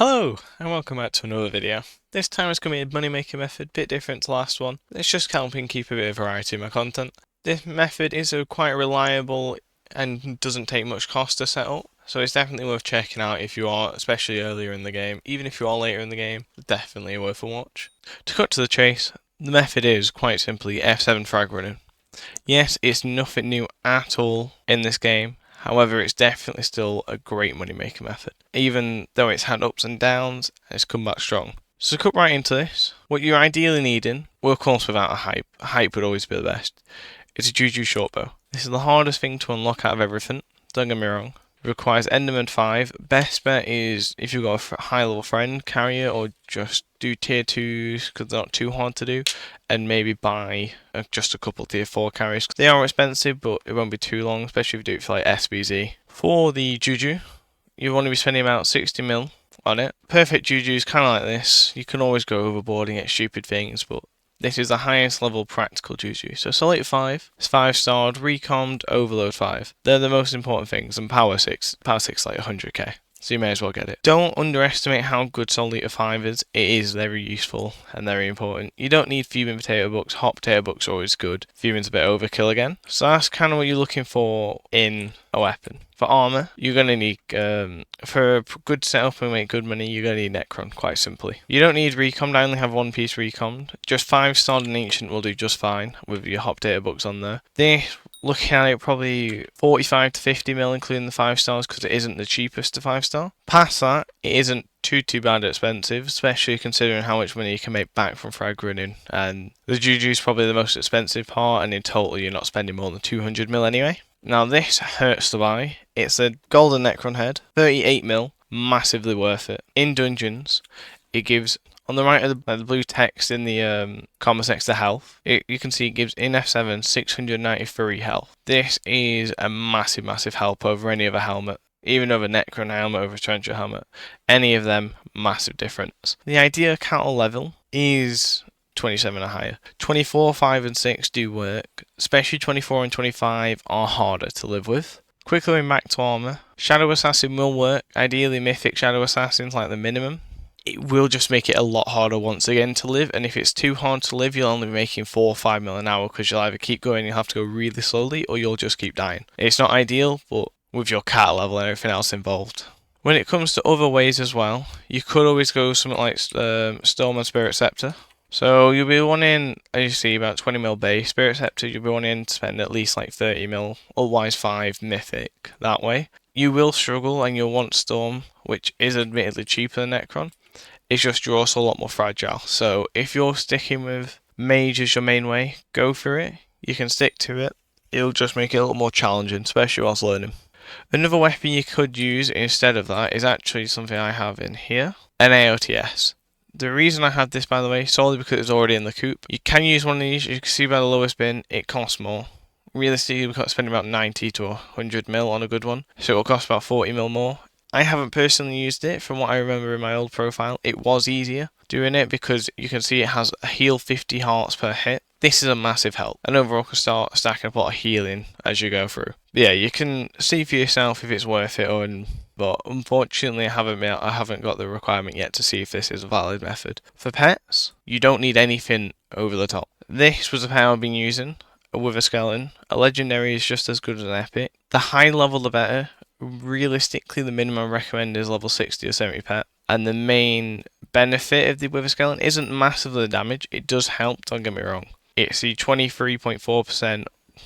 Hello, and welcome back to another video. This time it's going to be a money making method, bit different to the last one. It's just helping keep a bit of variety in my content. This method is quite reliable and doesn't take much cost to set up, so it's definitely worth checking out if you are, especially earlier in the game. Even if you are later in the game, definitely worth a watch. To cut to the chase, the method is quite simply F7 frag running. Yes, it's nothing new at all in this game. However, it's definitely still a great money making method. Even though it's had ups and downs, it's come back strong. So to cut right into this, what you're ideally needing, well of course without a hype would always be the best, it's a Juju shortbow. This is the hardest thing to unlock out of everything, don't get me wrong. It requires Enderman 5. Best bet is if you've got a high level friend carrier, or just do tier 2s because they're not too hard to do, and maybe buy just a couple tier 4 carriers. They are expensive, but it won't be too long, especially if you do it for like SBZ. For the Juju, you want to be spending about 60 mil on it. Perfect Juju is kind of like this. You can always go overboard and get stupid things, but this is the highest level practical Juju. So Solid 5, it's 5-starred, recommed, overload 5. They're the most important things, and power 6 is like 100k. So you may as well get it. Don't underestimate how good Soul Eater 5 is. It is very useful and very important. You don't need fuming potato bucks. Hot potato bucks are always good. Fuming's a bit overkill again. So that's kind of what you're looking for in a weapon. For armor, you're going to need, for a good setup and make good money, you're going to need Necron, quite simply. You don't need recommed, I only have one piece recommed. Just 5-starred and ancient will do just fine with your hot potato bucks on there. This, looking at it, probably 45 to 50 mil including the 5-stars because it isn't the cheapest to 5-star. Past that, it isn't too bad expensive, especially considering how much money you can make back from frag running. And the Juju is probably the most expensive part, and in total you're not spending more than 200 mil anyway. Now this hurts to buy. It's a golden Necron head, 38 mil, massively worth it. In dungeons, it gives, on the right of the blue text in the comments next to health, you can see it gives in F7 693 health. This is a massive help over any other helmet. Even over Necron helmet, over Trencher helmet. Any of them, massive difference. The ideal cattle level is 27 or higher. 24, 5 and 6 do work, especially 24 and 25 are harder to live with. Quickly going back to armor, Shadow Assassin will work, ideally Mythic Shadow Assassin's like the minimum. It will just make it a lot harder once again to live, and if it's too hard to live, you'll only be making 4 or 5 mil an hour because you'll either keep going and you'll have to go really slowly, or you'll just keep dying. It's not ideal, but with your cat level and everything else involved. When it comes to other ways as well, you could always go something like Storm and Spirit Scepter. So you'll be wanting, as you see, about 20 mil base. Spirit Scepter, you'll be wanting to spend at least like 30 mil, otherwise 5 mythic that way. You will struggle and you'll want Storm, which is admittedly cheaper than Necron. It's just you're also a lot more fragile. So if you're sticking with Mage as your main way, go for it. You can stick to it. It'll just make it a little more challenging, especially whilst learning. Another weapon you could use instead of that is actually something I have in here, an AOTS. The reason I have this, by the way, solely because it's already in the coop. You can use one of these, you can see by the lowest bin, it costs more. Realistically, we've got to spend about 90 to 100 mil on a good one, so it'll cost about 40 mil more. I haven't personally used it. From what I remember in my old profile, it was easier doing it because you can see it has a heal 50 hearts per hit. This is a massive help, and overall can start stacking up a lot of healing as you go through. But yeah, you can see for yourself if it's worth it, but unfortunately I haven't got the requirement yet to see if this is a valid method. For pets, you don't need anything over the top. This was a pet I've been using with a skeleton. A legendary is just as good as an epic. The high level the better. Realistically, the minimum I recommend is level 60 or 70 pet. And the main benefit of the Wither Skeleton isn't massively the damage. It does help, don't get me wrong. It's the 23.4%,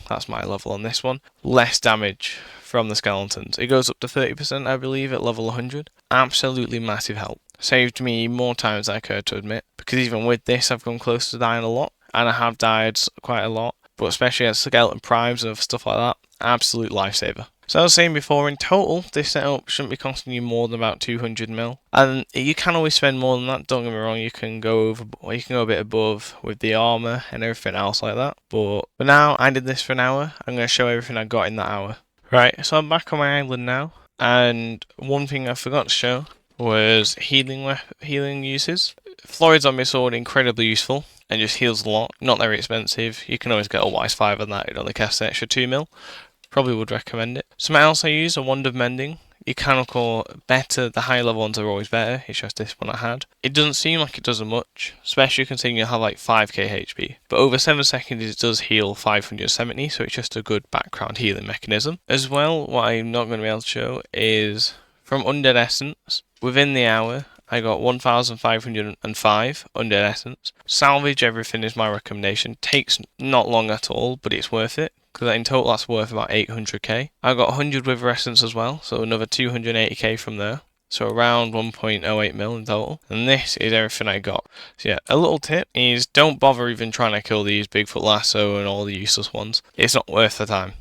that's my level on this one, less damage from the skeletons. It goes up to 30%, I believe, at level 100. Absolutely massive help. Saved me more times than I care to admit, because even with this, I've come close to dying a lot, and I have died quite a lot, but especially as skeleton primes and stuff like that, absolute lifesaver. So I was saying before, in total, this setup shouldn't be costing you more than about 200 mil. And you can always spend more than that, don't get me wrong, you can go a bit above with the armor and everything else like that. But for now, I did this for an hour. I'm going to show everything I got in that hour. Right, so I'm back on my island now. And one thing I forgot to show was healing uses. Florid Zombie Sword, incredibly useful. And just heals a lot. Not very expensive. You can always get a Wise 5 on that. It only costs an extra 2 mil. Probably would recommend it. Something else I use, a Wand of Mending. You can of course better, the higher level ones are always better, it's just this one I had. It doesn't seem like it does much, especially considering you have like 5k HP, but over 7 seconds it does heal 570, so it's just a good background healing mechanism. As well, what I'm not going to be able to show is from Undead Essence, within the hour, I got 1,505 Undead Essence. Salvage everything is my recommendation. Takes not long at all, but it's worth it, because in total that's worth about 800k. I got 100 Wither Essence as well, so another 280k from there. So around 1.08 mil in total. And this is everything I got. So yeah, a little tip is don't bother even trying to kill these Bigfoot Lasso and all the useless ones. It's not worth the time.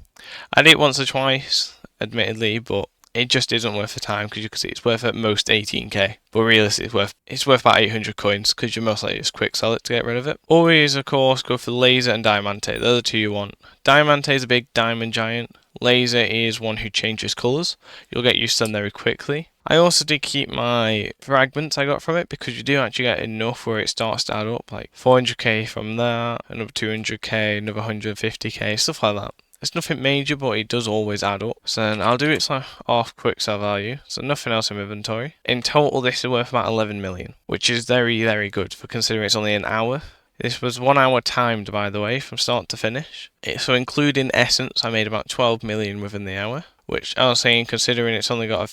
I did it once or twice, admittedly, but it just isn't worth the time, because you can see it's worth at most 18k, but realistically it's worth about 800 coins, because you most likely just quick sell it to get rid of it. Always, of course, go for Laser and Diamante. They're the two you want. Diamante is a big diamond giant. Laser is one who changes colours. You'll get used to them very quickly. I also did keep my fragments I got from it, because you do actually get enough where it starts to add up, like 400k from there, another 200k, another 150k, stuff like that. It's nothing major, but it does always add up. So then I'll do it off quick sell value, so nothing else in my inventory. In total, this is worth about 11 million, which is very, very good for considering it's only an hour. This was 1 hour timed, by the way, from start to finish. So including Essence, I made about 12 million within the hour, which I was saying, considering it's only got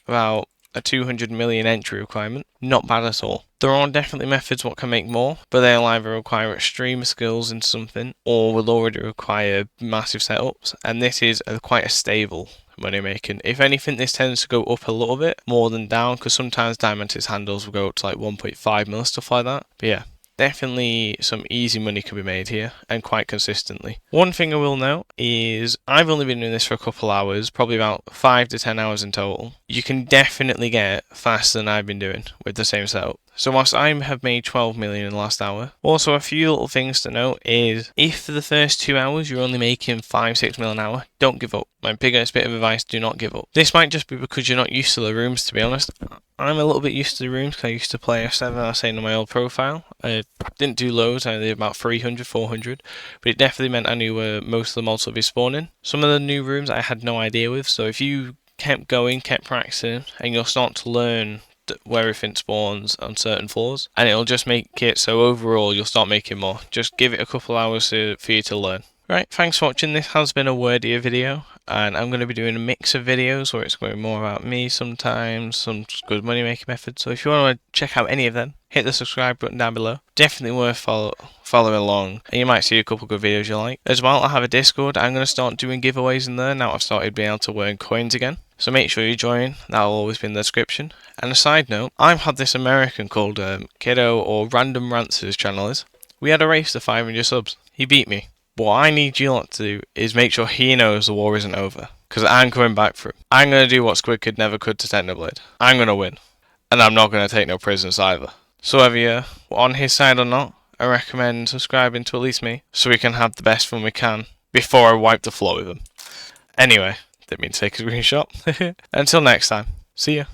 about a 200 million entry requirement, not bad at all. There are definitely methods what can make more, but they'll either require extreme skills in something, or will already require massive setups, and this is quite a stable money making. If anything, this tends to go up a little bit more than down, because sometimes Diamant's handles will go up to like 1.5 mil, stuff like that. But yeah, definitely some easy money can be made here, and quite consistently. One thing I will note is I've only been doing this for a couple hours, probably about 5 to 10 hours in total. You can definitely get faster than I've been doing with the same setup. So whilst I have made 12 million in the last hour, also a few little things to note is if for the first 2 hours you're only making 5-6 mil an hour, don't give up. My biggest bit of advice, do not give up. This might just be because you're not used to the rooms, to be honest. I'm a little bit used to the rooms because I used to play F7, I was saying on my old profile. I didn't do loads, I did about 300, 400, but it definitely meant I knew where most of the mods would be spawning. Some of the new rooms I had no idea with, so if you kept going, kept practicing, and you'll start to learn where everything spawns on certain floors, and it'll just make it so overall you'll start making more. Just give it a couple hours for you to learn. Right, thanks for watching. This has been a wordier video, and I'm going to be doing a mix of videos where it's going to be more about me sometimes, some good money making methods. So if you want to check out any of them, hit the subscribe button down below. Definitely worth following along, and you might see a couple good videos you like. As well, I have a Discord. I'm going to start doing giveaways in there now I've started being able to earn coins again. So make sure you join, that'll always be in the description. And a side note, I've had this American called Kiddo, or RandomRants his channel is. We had a race to 500 subs. He beat me. What I need you lot to do is make sure he knows the war isn't over, because I'm coming back for him. I'm going to do what Squid Kid never could to Technoblade. I'm going to win. And I'm not going to take no prisoners either. So whether you're on his side or not, I recommend subscribing to at least me, so we can have the best fun we can before I wipe the floor with him. Anyway, didn't mean to take a screenshot. Until next time, see ya.